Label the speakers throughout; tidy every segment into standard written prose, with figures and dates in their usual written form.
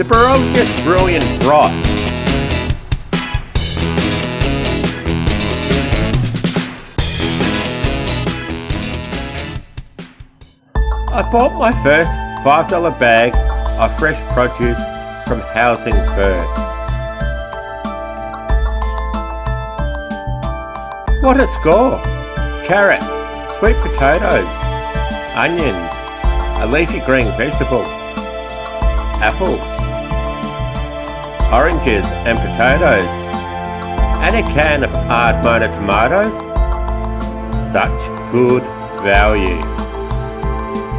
Speaker 1: The Beurologists Brilliant Broth. I bought my first $5 bag of fresh produce from Housing First. What a score! Carrots, sweet potatoes, onions, a leafy green vegetable, apples, oranges and potatoes, and a can of Ardmona tomatoes. Such good value.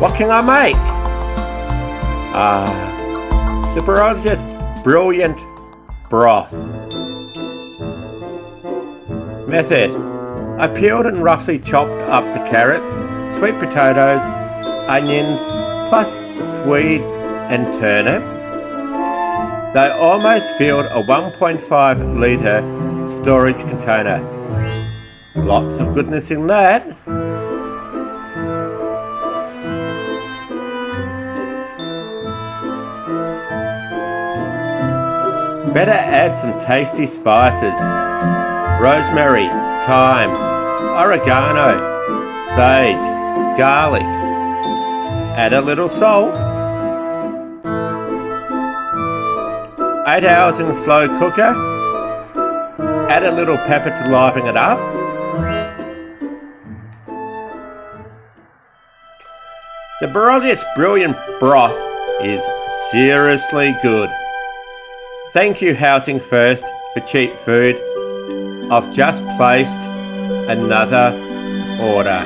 Speaker 1: What can I make? The Beurologist Brilliant Broth. Method: I peeled and roughly chopped up the carrots, sweet potatoes, onions, plus swede and turnip. They almost filled a 1.5 litre storage container. Lots of goodness in that. Better add some tasty spices: rosemary, thyme, oregano, sage, garlic. Add a little salt. 8 hours in a slow cooker. Add a little pepper to liven it up. The Beurologist Brilliant Broth is seriously good. Thank you, Housing First, for cheap food. I've just placed another order.